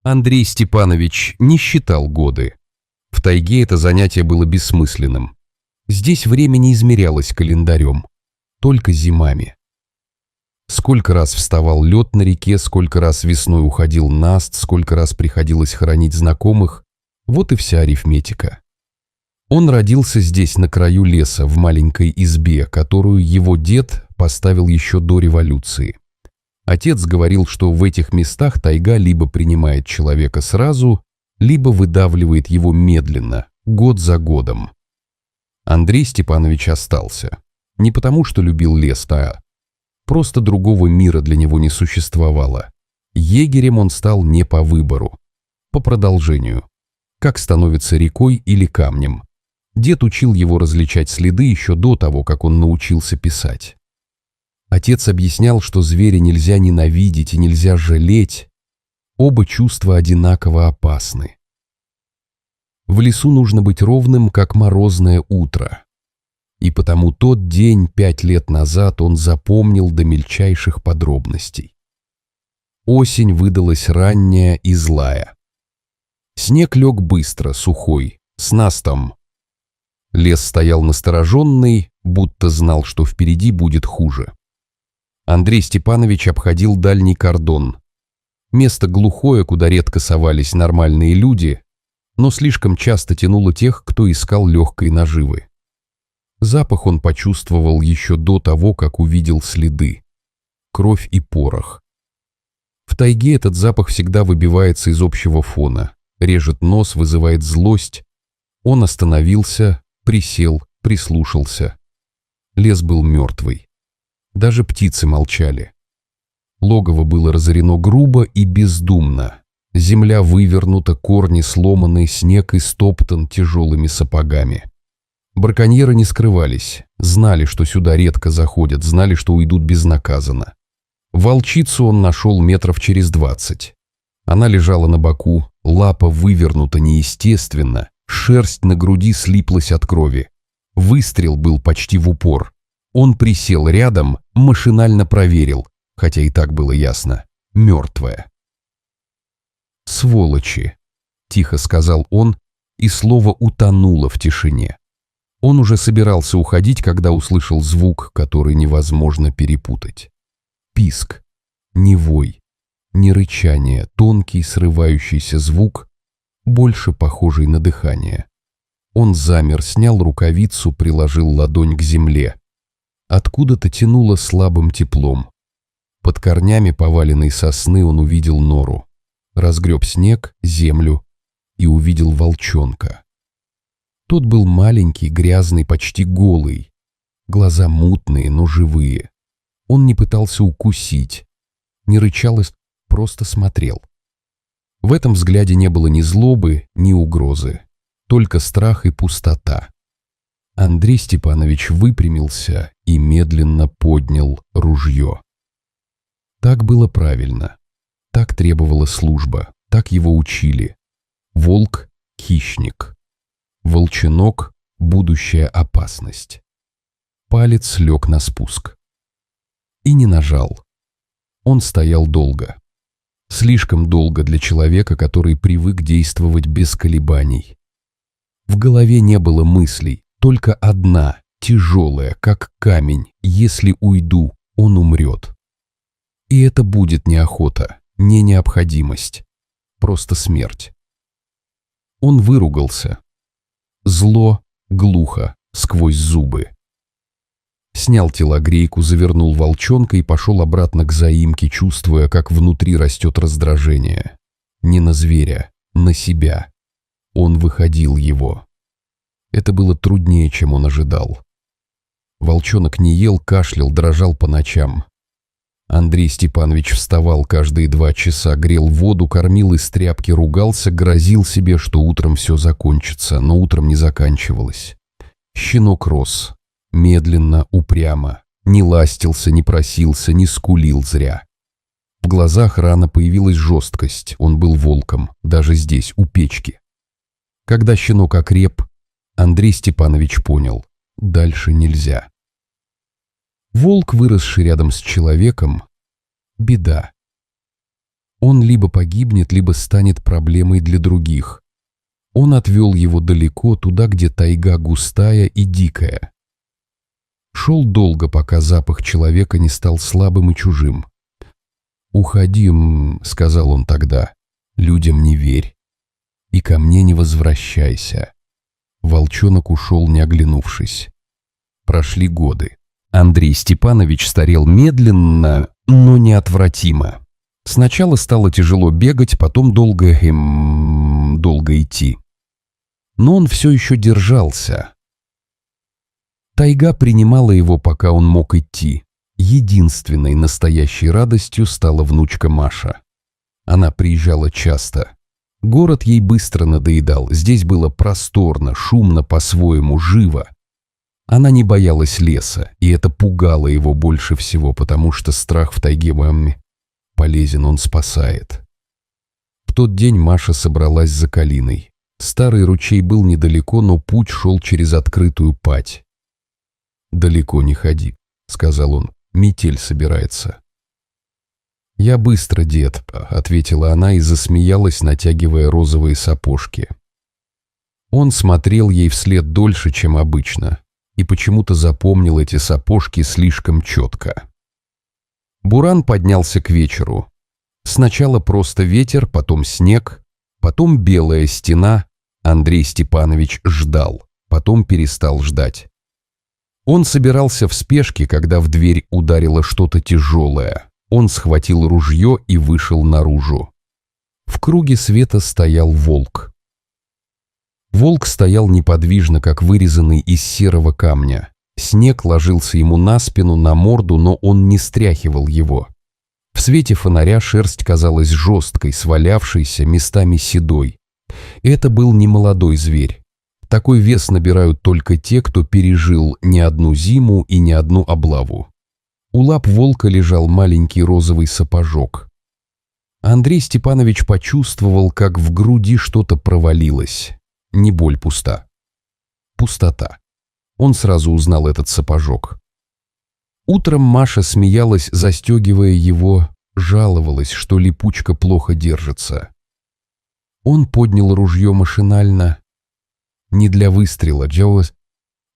Андрей Степанович не считал годы. В тайге это занятие было бессмысленным. Здесь время не измерялось календарем, только зимами. Сколько раз вставал лед на реке, сколько раз весной уходил наст, сколько раз приходилось хоронить знакомых, вот и вся арифметика. Он родился здесь, на краю леса, в маленькой избе, которую его дед поставил еще до революции. Отец говорил, что в этих местах тайга либо принимает человека сразу, либо выдавливает его медленно, год за годом. Андрей Степанович остался. Не потому, что любил лес, а просто другого мира для него не существовало. Егерем он стал не по выбору, по продолжению, как становится рекой или камнем. Дед учил его различать следы еще до того, как он научился писать. Отец объяснял, что зверя нельзя ненавидеть и нельзя жалеть. Оба чувства одинаково опасны. В лесу нужно быть ровным, как морозное утро. И потому тот день 5 лет назад он запомнил до мельчайших подробностей. Осень выдалась ранняя и злая. Снег лег быстро, сухой, с настом. Лес стоял настороженный, будто знал, что впереди будет хуже. Андрей Степанович обходил дальний кордон. Место глухое, куда редко совались нормальные люди, но слишком часто тянуло тех, кто искал легкой наживы. Запах он почувствовал еще до того, как увидел следы. Кровь и порох. В тайге этот запах всегда выбивается из общего фона, режет нос, вызывает злость. Он остановился, присел, прислушался. Лес был мертвый. Даже птицы молчали. Логово было разорено грубо и бездумно. Земля вывернута, корни сломаны, снег истоптан тяжелыми сапогами. Браконьеры не скрывались, знали, что сюда редко заходят, знали, что уйдут безнаказанно. Волчицу он нашел метров через 20. Она лежала на боку, лапа вывернута неестественно, шерсть на груди слиплась от крови. Выстрел был почти в упор. Он присел рядом, машинально проверил, хотя и так было ясно, мертвая. «Сволочи!» — тихо сказал он, и слово утонуло в тишине. Он уже собирался уходить, когда услышал звук, который невозможно перепутать. Писк, не вой, не рычание, тонкий срывающийся звук, больше похожий на дыхание. Он замер, снял рукавицу, приложил ладонь к земле. Откуда-то тянуло слабым теплом. Под корнями поваленной сосны он увидел нору, разгреб снег, землю и увидел волчонка. Тот был маленький, грязный, почти голый, глаза мутные, но живые. Он не пытался укусить, не рычал, просто смотрел. В этом взгляде не было ни злобы, ни угрозы, только страх и пустота. Андрей Степанович выпрямился и медленно поднял ружье. Так было правильно, так требовала служба, так его учили. Волк — хищник, волчонок — будущая опасность. Палец лег на спуск. И не нажал. Он стоял долго. Слишком долго для человека, который привык действовать без колебаний. В голове не было мыслей, только одна, тяжелая, как камень: если уйду, он умрет. И это будет не охота, не необходимость, просто смерть. Он выругался. Зло, глухо, сквозь зубы. Снял телогрейку, завернул волчонка и пошел обратно к заимке, чувствуя, как внутри растет раздражение. Не на зверя, на себя. Он выходил его. Это было труднее, чем он ожидал. Волчонок не ел, кашлял, дрожал по ночам. Андрей Степанович вставал каждые 2 часа, грел воду, кормил из тряпки, ругался, грозил себе, что утром все закончится, но утром не заканчивалось. Щенок рос. Медленно, упрямо. Не ластился, не просился, не скулил зря. В глазах рано появилась жесткость. Он был волком, даже здесь, у печки. Когда щенок окреп, Андрей Степанович понял — дальше нельзя. Волк, выросший рядом с человеком — беда. Он либо погибнет, либо станет проблемой для других. Он отвел его далеко, туда, где тайга густая и дикая. Шел долго, пока запах человека не стал слабым и чужим. «Уходи», — сказал он тогда, — «людям не верь. И ко мне не возвращайся». Волчонок ушел, не оглянувшись. Прошли годы. Андрей Степанович старел медленно, но неотвратимо. Сначала стало тяжело бегать, потом долго идти. Но он все еще держался. Тайга принимала его, пока он мог идти. Единственной настоящей радостью стала внучка Маша. Она приезжала часто. Город ей быстро надоедал. Здесь было просторно, шумно, по-своему, живо. Она не боялась леса, и это пугало его больше всего, потому что страх в тайге полезен, он спасает. В тот день Маша собралась за калиной. Старый ручей был недалеко, но путь шел через открытую пать. «Далеко не ходи», — сказал он, — «метель собирается». «Я быстро, дед», — ответила она и засмеялась, натягивая розовые сапожки. Он смотрел ей вслед дольше, чем обычно, и почему-то запомнил эти сапожки слишком четко. Буран поднялся к вечеру. Сначала просто ветер, потом снег, потом белая стена. Андрей Степанович ждал, потом перестал ждать. Он собирался в спешке, когда в дверь ударило что-то тяжелое. Он схватил ружье и вышел наружу. В круге света стоял волк. Волк стоял неподвижно, как вырезанный из серого камня. Снег ложился ему на спину, на морду, но он не стряхивал его. В свете фонаря шерсть казалась жесткой, свалявшейся, местами седой. Это был не молодой зверь. Такой вес набирают только те, кто пережил не одну зиму и не одну облаву. У лап волка лежал маленький розовый сапожок. Андрей Степанович почувствовал, как в груди что-то провалилось. Не боль пуста. Пустота. Он сразу узнал этот сапожок. Утром Маша смеялась, застегивая его, жаловалась, что липучка плохо держится. Он поднял ружье машинально. Не для выстрела,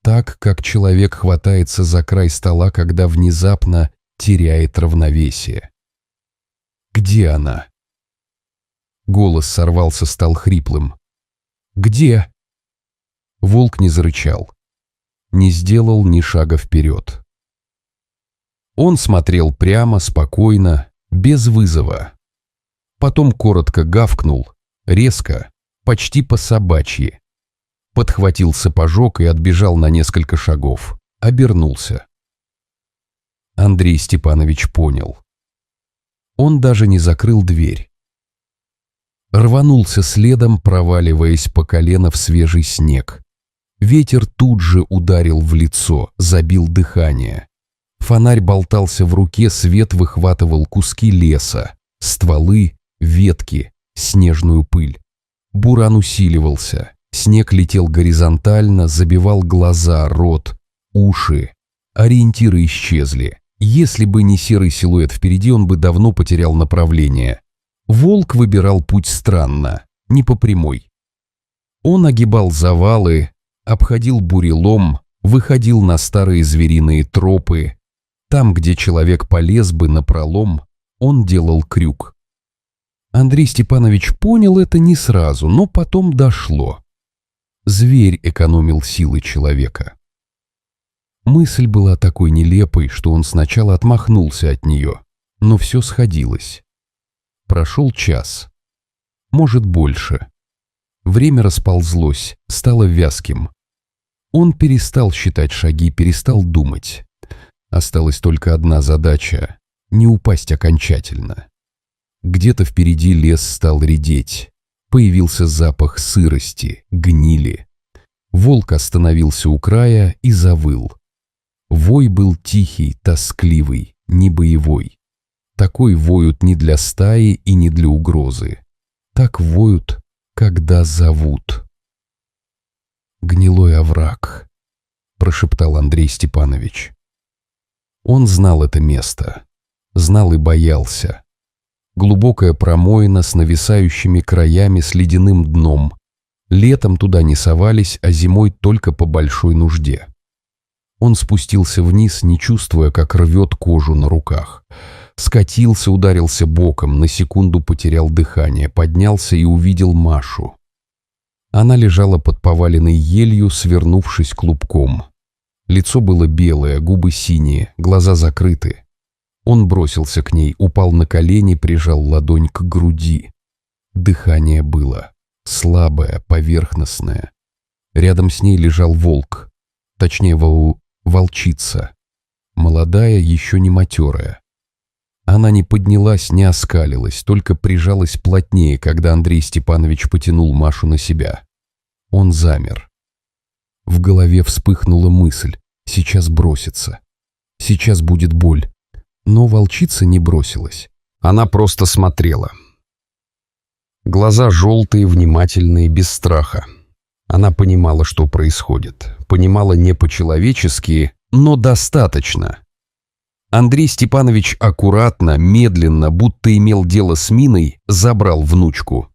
так, как человек хватается за край стола, когда внезапно теряет равновесие. «Где она?» Голос сорвался, стал хриплым. «Где?» Волк не зарычал, не сделал ни шага вперед. Он смотрел прямо, спокойно, без вызова. Потом коротко гавкнул, резко, почти по-собачьи. Подхватил сапожок и отбежал на несколько шагов. Обернулся. Андрей Степанович понял. Он даже не закрыл дверь. Рванулся следом, проваливаясь по колено в свежий снег. Ветер тут же ударил в лицо, забил дыхание. Фонарь болтался в руке, свет выхватывал куски леса, стволы, ветки, снежную пыль. Буран усиливался. Снег летел горизонтально, забивал глаза, рот, уши. Ориентиры исчезли. Если бы не серый силуэт впереди, он бы давно потерял направление. Волк выбирал путь странно, не по прямой. Он огибал завалы, обходил бурелом, выходил на старые звериные тропы. Там, где человек полез бы напролом, он делал крюк. Андрей Степанович понял это не сразу, но потом дошло. Зверь экономил силы человека. Мысль была такой нелепой, что он сначала отмахнулся от нее, но все сходилось. Прошел час. Может, больше. Время расползлось, стало вязким. Он перестал считать шаги, перестал думать. Осталась только одна задача — не упасть окончательно. Где-то впереди лес стал редеть. Появился запах сырости, гнили. Волк остановился у края и завыл. Вой был тихий, тоскливый, не боевой. Такой воют не для стаи и не для угрозы. Так воют, когда зовут. «Гнилой овраг», — прошептал Андрей Степанович. Он знал это место, знал и боялся. Глубокая промоина с нависающими краями с ледяным дном. Летом туда не совались, а зимой только по большой нужде. Он спустился вниз, не чувствуя, как рвет кожу на руках. Скатился, ударился боком, на секунду потерял дыхание, поднялся и увидел Машу. Она лежала под поваленной елью, свернувшись клубком. Лицо было белое, губы синие, глаза закрыты. Он бросился к ней, упал на колени, прижал ладонь к груди. Дыхание было слабое, поверхностное. Рядом с ней лежал волк, точнее волчица, молодая, еще не матерая. Она не поднялась, не оскалилась, только прижалась плотнее, когда Андрей Степанович потянул Машу на себя. Он замер. В голове вспыхнула мысль: сейчас бросится, сейчас будет боль. Но волчица не бросилась. Она просто смотрела. Глаза желтые, внимательные, без страха. Она понимала, что происходит. Понимала не по-человечески, но достаточно. Андрей Степанович аккуратно, медленно, будто имел дело с миной, забрал внучку.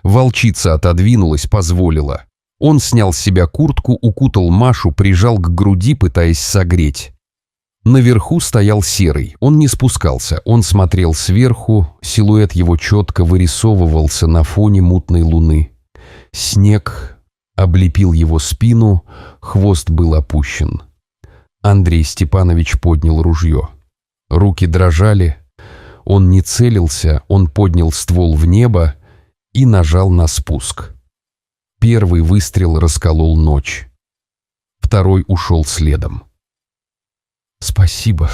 Волчица отодвинулась, позволила. Он снял с себя куртку, укутал Машу, прижал к груди, пытаясь согреть. Наверху стоял Серый, он не спускался, он смотрел сверху, силуэт его четко вырисовывался на фоне мутной луны. Снег облепил его спину, хвост был опущен. Андрей Степанович поднял ружье. Руки дрожали, он не целился, он поднял ствол в небо и нажал на спуск. Первый выстрел расколол ночь, второй ушел следом. «Спасибо»,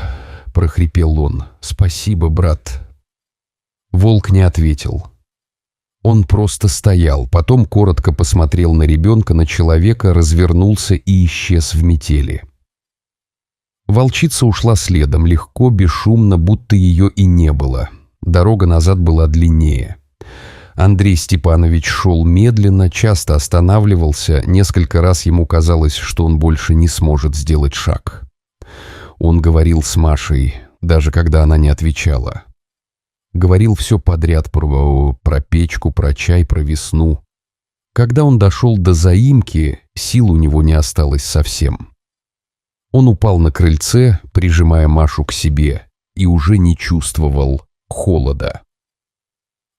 — прохрипел он, — «спасибо, брат». Волк не ответил. Он просто стоял, потом коротко посмотрел на ребенка, на человека, развернулся и исчез в метели. Волчица ушла следом, легко, бесшумно, будто ее и не было. Дорога назад была длиннее. Андрей Степанович шел медленно, часто останавливался, несколько раз ему казалось, что он больше не сможет сделать шаг. Он говорил с Машей, даже когда она не отвечала. Говорил все подряд про печку, про чай, про весну. Когда он дошел до заимки, сил у него не осталось совсем. Он упал на крыльце, прижимая Машу к себе, и уже не чувствовал холода.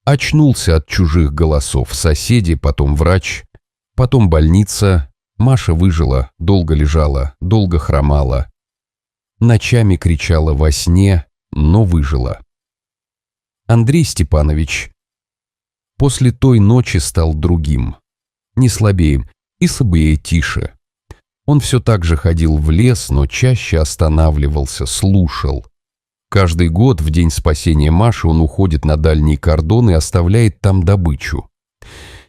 Очнулся от чужих голосов: соседи, потом врач, потом больница. Маша выжила, долго лежала, долго хромала. Ночами кричала во сне, но выжила. Андрей Степанович после той ночи стал другим, не слабее и слабее тише. Он все так же ходил в лес, но чаще останавливался, слушал. Каждый год в день спасения Маши он уходит на дальний кордон и оставляет там добычу.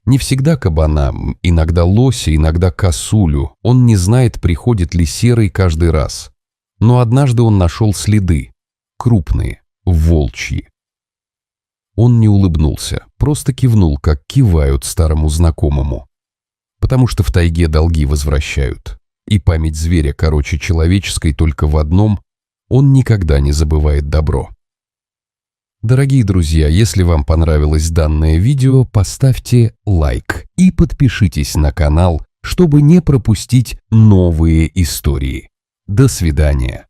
Не всегда кабана, иногда лося, иногда косулю. Он не знает, приходит ли Серый каждый раз. Но однажды он нашел следы, крупные, волчьи. Он не улыбнулся, просто кивнул, как кивают старому знакомому. Потому что в тайге долги возвращают. И память зверя короче человеческой только в одном: он никогда не забывает добро. Дорогие друзья, если вам понравилось данное видео, поставьте лайк и подпишитесь на канал, чтобы не пропустить новые истории. До свидания.